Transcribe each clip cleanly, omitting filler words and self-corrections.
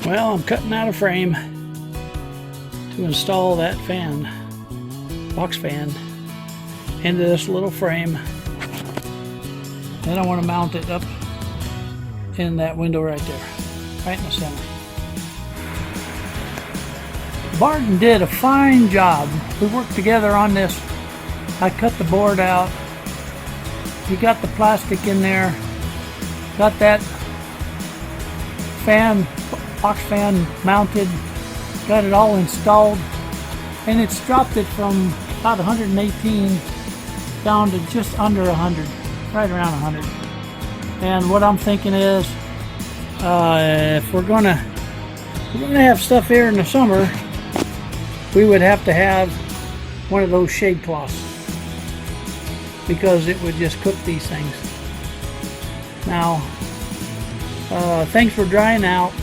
Well, I'm cutting out a frame to install that fan, box fan, into this little frame. Then I want to mount it up in that window right there, right in the center. Barton did a fine job. We worked together on this. I cut the board out. He got the plastic in there, got that fan, box fan mounted, got it all installed, and it's dropped it from about 118 down to just under 100, right around 100. And what I'm thinking is, if we're gonna have stuff here in the summer, we would have to have one of those shade cloths, because it would just cook these things. Now, things were drying out,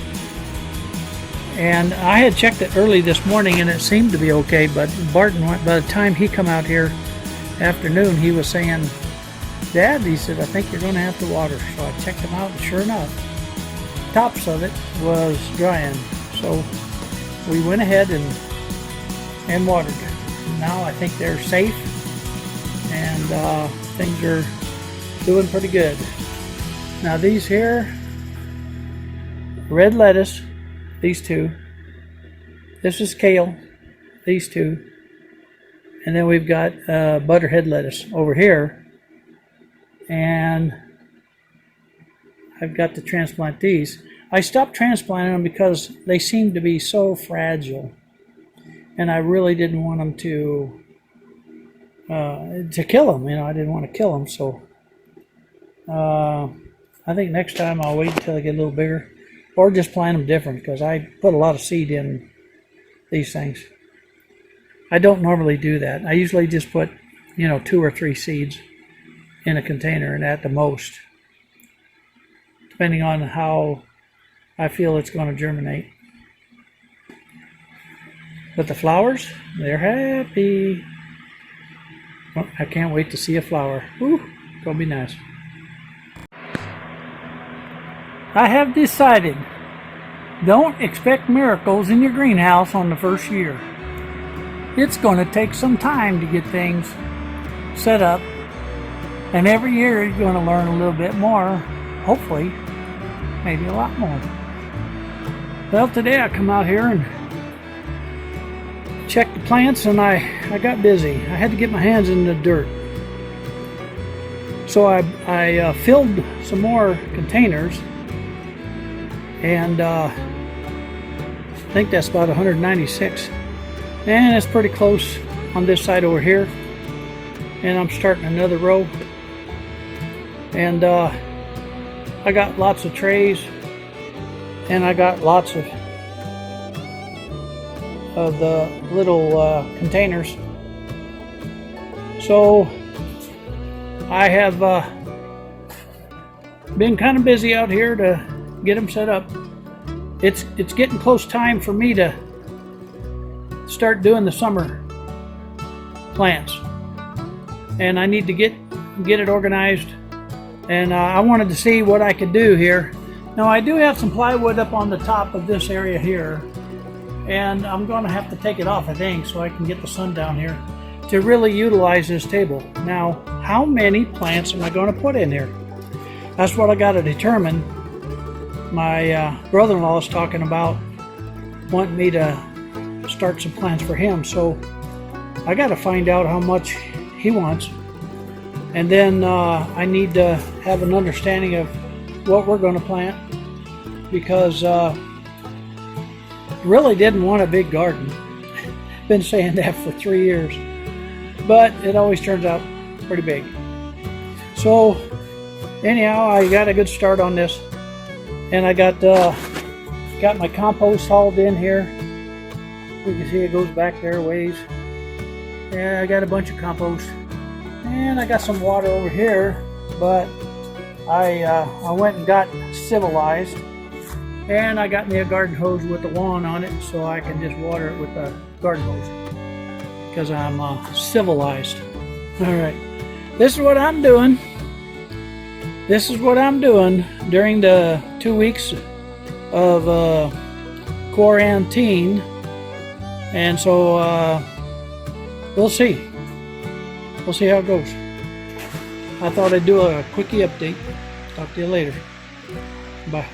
and I had checked it early this morning and it seemed to be okay, but Barton, by the time he come out here afternoon, he was saying, "Dad," he said, "I think you're going to have to water." So I checked them out, and sure enough, tops of it was drying. So we went ahead and watered. Now I think they're safe, and things are doing pretty good. Now these here, red lettuce, these two. This is kale, these two. And then we've got butterhead lettuce over here. And I've got to transplant these. I stopped transplanting them because they seem to be so fragile. And I really didn't want them to kill them. You know, I didn't want to kill them. So I think next time I'll wait until they get a little bigger, or just plant them different, because I put a lot of seed in these things. I don't normally do that. I usually just put, 2 or 3 seeds in a container, and at the most, depending on how I feel it's going to germinate. But the flowers, they're happy. Oh, I can't wait to see a flower. Ooh, it's going to be nice. I have decided, don't expect miracles in your greenhouse on the first year. It's going to take some time to get things set up, and every year you're going to learn a little bit more, hopefully, maybe a lot more. Well, today I come out here and checked the plants, and I got busy. I had to get my hands in the dirt. So I filled some more containers, and I think that's about 196, and it's pretty close on this side over here. And I'm starting another row, and I got lots of trays, and I got lots of the little containers. So I have been kind of busy out here to get them set up. It's getting close time for me to start doing the summer plants, and I need to get it organized, and I wanted to see what I could do here. Now I do have some plywood up on the top of this area here, and I'm going to have to take it off, I think, so I can get the sun down here to really utilize this table. Now, how many plants am I going to put in here? That's what I got to determine. My brother-in-law is talking about wanting me to start some plants for him, so I got to find out how much he wants, and then I need to have an understanding of what we're going to plant, because really didn't want a big garden. Been saying that for 3 years, but it always turns out pretty big. So anyhow, I got a good start on this, and I got my compost hauled in here. You can see it goes back there a ways. And I got a bunch of compost, and I got some water over here, but I went and got civilized, and I got me a garden hose with a wand on it, so I can just water it with a garden hose, because I'm civilized. All right, this is what I'm doing. This is what I'm doing during the 2 weeks of quarantine, and so we'll see. We'll see how it goes. I thought I'd do a quickie update. Talk to you later. Bye.